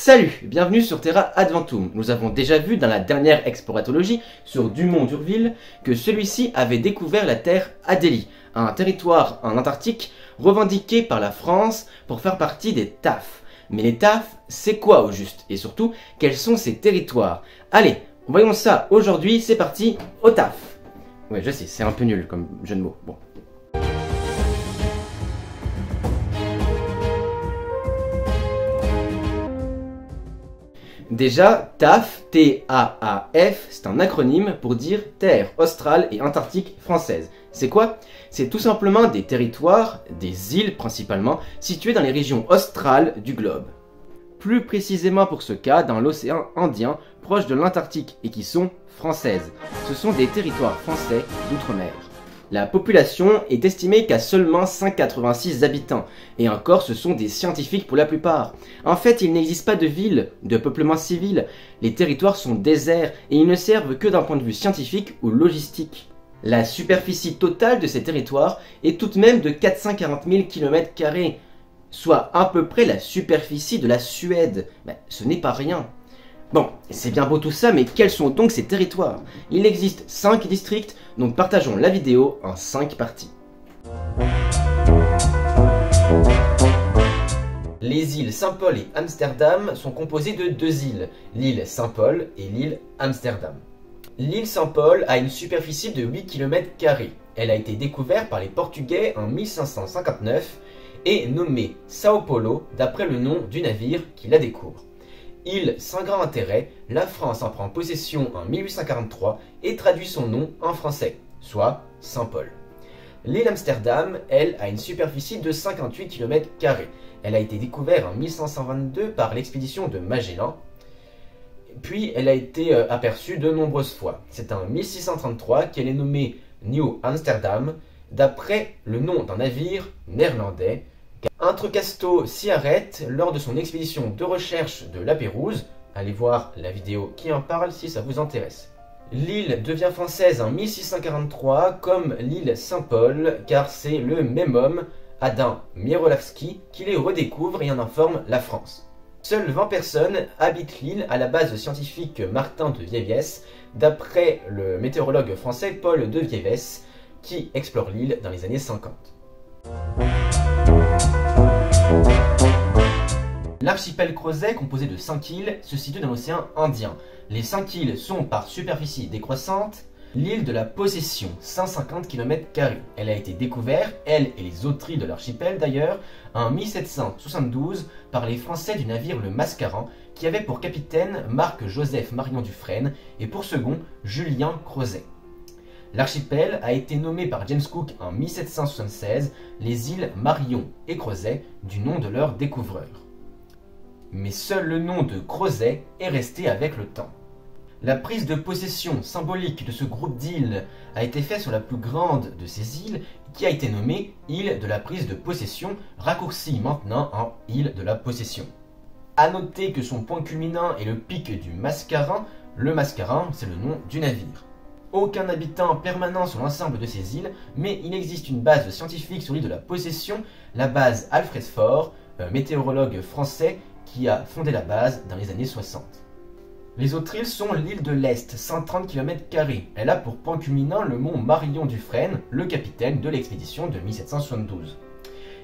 Salut, bienvenue sur Terra Adventum. Nous avons déjà vu dans la dernière exploratologie sur Dumont-d'Urville que celui-ci avait découvert la terre Adélie, un territoire en Antarctique revendiqué par la France pour faire partie des TAF. Mais les TAF, c'est quoi au juste? Et surtout, quels sont ces territoires? Allez, voyons ça aujourd'hui, c'est parti, au TAF. Ouais, je sais, c'est un peu nul comme jeu de mots. Bon. Déjà, TAF, T-A-A-F, c'est un acronyme pour dire Terre australe et antarctique française. C'est quoi? C'est tout simplement des territoires, des îles principalement, situées dans les régions australes du globe. Plus précisément pour ce cas, dans l'océan Indien, proche de l'Antarctique et qui sont françaises. Ce sont des territoires français d'outre-mer. La population est estimée qu'à seulement 186 habitants, et encore ce sont des scientifiques pour la plupart. En fait, il n'existe pas de ville, de peuplement civil, les territoires sont déserts et ils ne servent que d'un point de vue scientifique ou logistique. La superficie totale de ces territoires est tout de même de 440 000 km², soit à peu près la superficie de la Suède. Mais ce n'est pas rien. Bon, c'est bien beau tout ça, mais quels sont donc ces territoires? Il existe 5 districts, donc partageons la vidéo en 5 parties. Les îles Saint-Paul et Amsterdam sont composées de 2 îles, l'île Saint-Paul et l'île Amsterdam. L'île Saint-Paul a une superficie de 8 km². Elle a été découverte par les Portugais en 1559 et nommée Sao Paulo d'après le nom du navire qui la découvre. Île sans grand intérêt, la France en prend possession en 1843 et traduit son nom en français, soit Saint-Paul. L'île Amsterdam, elle, a une superficie de 58 km². Elle a été découverte en 1522 par l'expédition de Magellan, puis elle a été aperçue de nombreuses fois. C'est en 1633 qu'elle est nommée Nieuw Amsterdam, d'après le nom d'un navire néerlandais. Entrecasteaux s'y arrête lors de son expédition de recherche de la Pérouse. Allez voir la vidéo qui en parle si ça vous intéresse. L'île devient française en 1643 comme l'île Saint-Paul car c'est le même homme, Adam Mierolawski, qui les redécouvre et en informe la France. Seules 20 personnes habitent l'île à la base scientifique Martin de Viéviès, d'après le météorologue français Paul de Viévès, qui explore l'île dans les années 50. L'archipel Crozet, composé de 5 îles, se situe dans l'océan Indien. Les 5 îles sont par superficie décroissante. L'île de la Possession, 150 km². Elle a été découverte, elle et les autres îles de l'archipel d'ailleurs, en 1772 par les Français du navire le Mascaran, qui avait pour capitaine Marc-Joseph Marion Dufresne et pour second Julien Crozet. L'archipel a été nommé par James Cook en 1776 les îles Marion et Crozet du nom de leur découvreur. Mais seul le nom de Crozet est resté avec le temps. La prise de possession symbolique de ce groupe d'îles a été faite sur la plus grande de ces îles, qui a été nommée île de la prise de possession, raccourcie maintenant en île de la possession. A noter que son point culminant est le pic du Mascarin. Le Mascarin, c'est le nom du navire. Aucun habitant permanent sur l'ensemble de ces îles, mais il existe une base scientifique sur l'île de la Possession, la base Alfred Faure, météorologue français qui a fondé la base dans les années 60. Les autres îles sont l'île de l'Est, 130 km². Elle a pour point culminant le mont Marion Dufresne, le capitaine de l'expédition de 1772.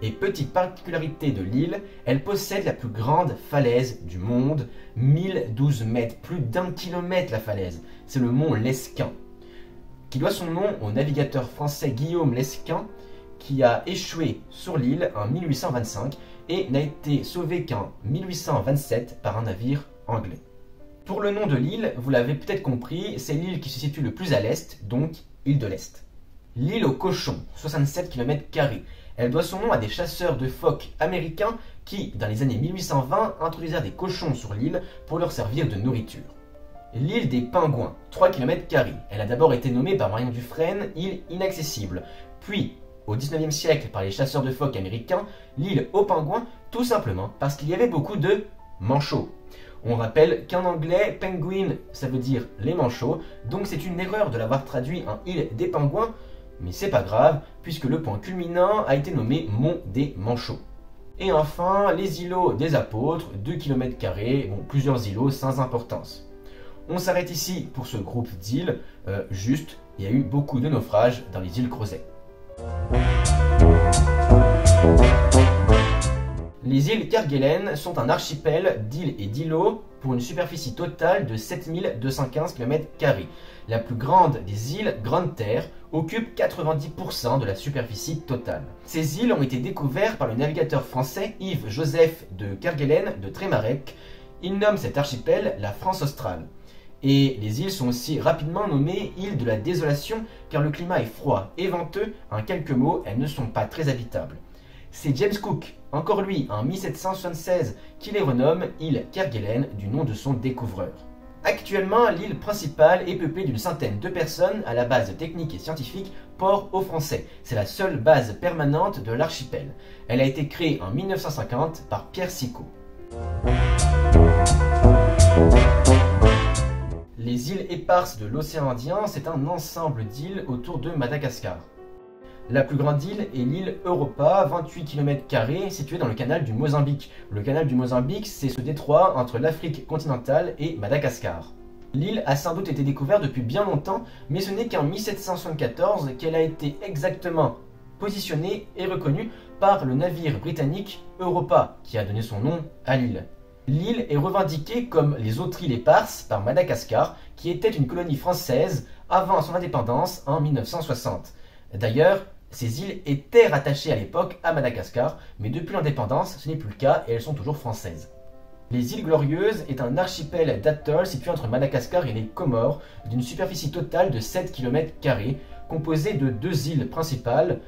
Et petite particularité de l'île, elle possède la plus grande falaise du monde, 1012 mètres, plus d'1 kilomètre la falaise. C'est le mont Lesquin, qui doit son nom au navigateur français Guillaume Lesquin, qui a échoué sur l'île en 1825 et n'a été sauvé qu'en 1827 par un navire anglais. Pour le nom de l'île, vous l'avez peut-être compris, c'est l'île qui se situe le plus à l'est, donc île de l'Est. L'île aux cochons, 67 km². Elle doit son nom à des chasseurs de phoques américains qui, dans les années 1820, introduisirent des cochons sur l'île pour leur servir de nourriture. L'île des Pingouins, 3 km². Elle a d'abord été nommée par Marion Dufresne, île inaccessible. Puis, au 19e siècle, par les chasseurs de phoques américains, l'île aux Pingouins, tout simplement parce qu'il y avait beaucoup de manchots. On rappelle qu'en anglais, penguin, ça veut dire les manchots, donc c'est une erreur de l'avoir traduit en île des pingouins, mais c'est pas grave, puisque le point culminant a été nommé Mont des Manchots. Et enfin, les îlots des Apôtres, 2 km², bon, plusieurs îlots sans importance. On s'arrête ici pour ce groupe d'îles, juste, il y a eu beaucoup de naufrages dans les îles Crozet. Les îles Kerguelen sont un archipel d'îles et d'îlots pour une superficie totale de 7215 km². La plus grande des îles, Grande-Terre, occupe 90% de la superficie totale. Ces îles ont été découvertes par le navigateur français Yves-Joseph de Kerguelen de Trémarec. Il nomme cet archipel la France australe. Et les îles sont aussi rapidement nommées îles de la désolation car le climat est froid et venteux, en quelques mots, elles ne sont pas très habitables. C'est James Cook, encore lui, en 1776, qui les renomme îles Kerguelen du nom de son découvreur. Actuellement, l'île principale est peuplée d'une centaine de personnes à la base technique et scientifique Port-au-Français. C'est la seule base permanente de l'archipel. Elle a été créée en 1950 par Pierre Sicot. Les îles éparses de l'océan Indien, c'est un ensemble d'îles autour de Madagascar. La plus grande île est l'île Europa, 28 km², située dans le canal du Mozambique. Le canal du Mozambique, c'est ce détroit entre l'Afrique continentale et Madagascar. L'île a sans doute été découverte depuis bien longtemps, mais ce n'est qu'en 1774 qu'elle a été exactement positionnée et reconnue par le navire britannique Europa, qui a donné son nom à l'île. L'île est revendiquée comme les autres îles éparses par Madagascar, qui était une colonie française avant son indépendance en 1960. D'ailleurs, ces îles étaient rattachées à l'époque à Madagascar, mais depuis l'indépendance, ce n'est plus le cas et elles sont toujours françaises. Les îles Glorieuses est un archipel d'atolls situé entre Madagascar et les Comores, d'une superficie totale de 7 km², composé de 2 îles principales,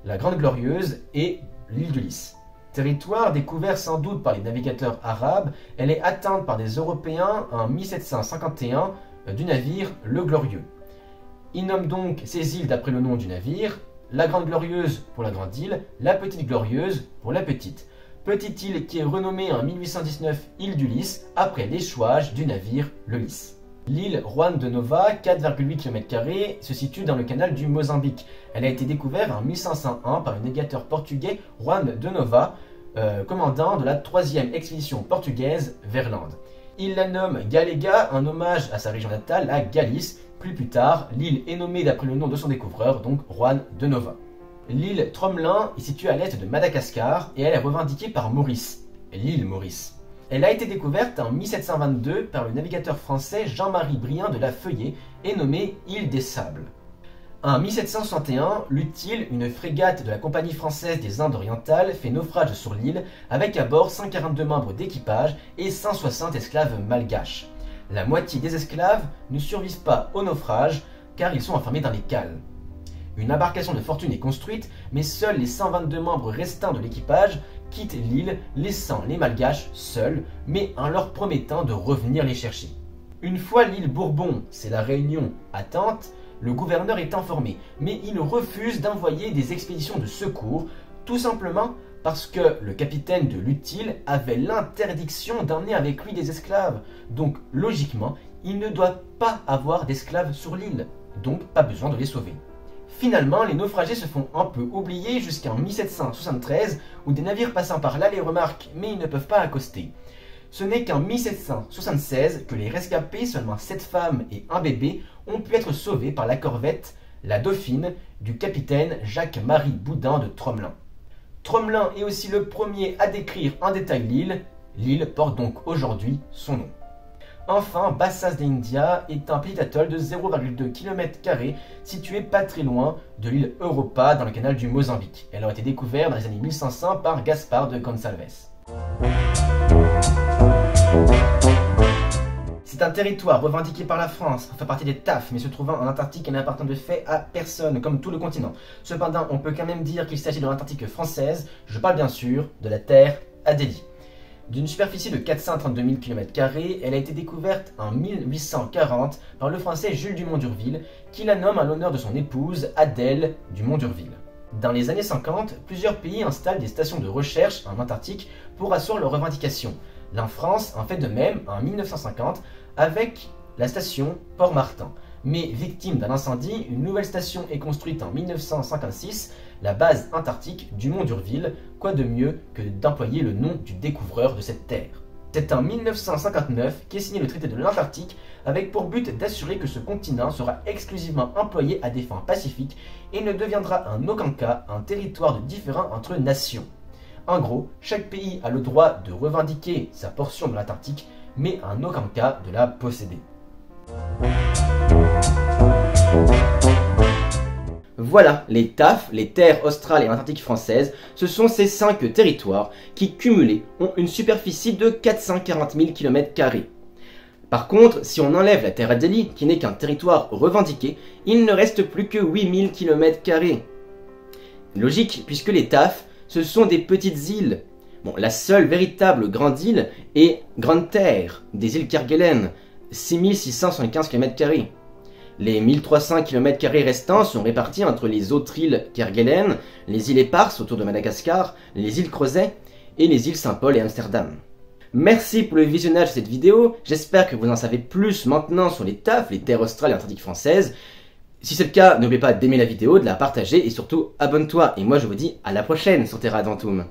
la Grande Glorieuse et l'île de Lys. Territoire découvert sans doute par les navigateurs arabes, elle est atteinte par des Européens en 1751 du navire Le Glorieux. Ils nomment donc ces îles d'après le nom du navire, la Grande Glorieuse pour la Grande Île, la Petite Glorieuse pour la Petite. Petite île qui est renommée en 1819 île du Lys après l'échouage du navire Le Lys. L'île Juan de Nova, 4,8 km², se situe dans le canal du Mozambique. Elle a été découverte en 1501 par le navigateur portugais Juan de Nova, commandant de la 3e expédition portugaise vers l'Inde. Il la nomme Galega, un hommage à sa région natale, la Galice. Plus tard, l'île est nommée d'après le nom de son découvreur, donc Juan de Nova. L'île Tromelin est située à l'est de Madagascar et elle est revendiquée par Maurice, l'île Maurice. Elle a été découverte en 1722 par le navigateur français Jean-Marie Brien de la Feuillée et nommée île des Sables. En 1761, l'Utile, une frégate de la Compagnie française des Indes orientales, fait naufrage sur l'île avec à bord 142 membres d'équipage et 160 esclaves malgaches. La moitié des esclaves ne survivent pas au naufrage car ils sont enfermés dans les cales. Une embarcation de fortune est construite, mais seuls les 122 membres restants de l'équipage quittent l'île, laissant les malgaches seuls, mais en leur promettant de revenir les chercher. Une fois l'île Bourbon, c'est la Réunion, atteinte, le gouverneur est informé, mais il refuse d'envoyer des expéditions de secours, tout simplement parce que le capitaine de l'Utile avait l'interdiction d'emmener avec lui des esclaves. Donc, logiquement, il ne doit pas avoir d'esclaves sur l'île, donc pas besoin de les sauver. Finalement, les naufragés se font un peu oublier jusqu'en 1773, où des navires passant par là les remarquent, mais ils ne peuvent pas accoster. Ce n'est qu'en 1776 que les rescapés, seulement 7 femmes et un bébé, ont pu être sauvés par la corvette, la Dauphine, du capitaine Jacques-Marie Boudin de Tromelin. Tromelin est aussi le premier à décrire en détail l'île. L'île porte donc aujourd'hui son nom. Enfin, Bassas de India est un petit atoll de 0,2 km² situé pas très loin de l'île Europa dans le canal du Mozambique. Elle a été découverte dans les années 1500 par Gaspar de Gonçalves. C'est un territoire revendiqué par la France, fait partie des TAF, mais se trouvant en Antarctique et n'appartenant de fait à personne, comme tout le continent. Cependant, on peut quand même dire qu'il s'agit de l'Antarctique française, je parle bien sûr de la Terre Adélie. D'une superficie de 432 000 km², elle a été découverte en 1840 par le français Jules Dumont d'Urville, qui la nomme en l'honneur de son épouse Adèle Dumont d'Urville. Dans les années 50, plusieurs pays installent des stations de recherche en Antarctique pour assurer leurs revendications. La France en fait de même en 1950 avec la station Port-Martin. Mais victime d'un incendie, une nouvelle station est construite en 1956, la base antarctique du mont d'Urville. Quoi de mieux que d'employer le nom du découvreur de cette terre? C'est en 1959 qu'est signé le traité de l'Antarctique avec pour but d'assurer que ce continent sera exclusivement employé à des fins pacifiques et ne deviendra en aucun cas un territoire de différend entre nations. En gros, chaque pays a le droit de revendiquer sa portion de l'Antarctique, mais en aucun cas de la posséder. Voilà, les TAF, les terres australes et antarctiques françaises, ce sont ces 5 territoires qui, cumulés, ont une superficie de 440 000 km². Par contre, si on enlève la terre Adélie, qui n'est qu'un territoire revendiqué, il ne reste plus que 8 000 km². Logique, puisque les TAF, ce sont des petites îles. Bon, la seule véritable grande île est Grande Terre, des îles Kerguelen, 6 675 km². Les 1300 km² restants sont répartis entre les autres îles Kerguelen, les îles Éparses autour de Madagascar, les îles Crozet et les îles Saint-Paul et Amsterdam. Merci pour le visionnage de cette vidéo, j'espère que vous en savez plus maintenant sur les TAF, les terres australes et antarctiques françaises. Si c'est le cas, n'oubliez pas d'aimer la vidéo, de la partager et surtout abonne-toi. Et moi je vous dis à la prochaine sur Terra Adentum.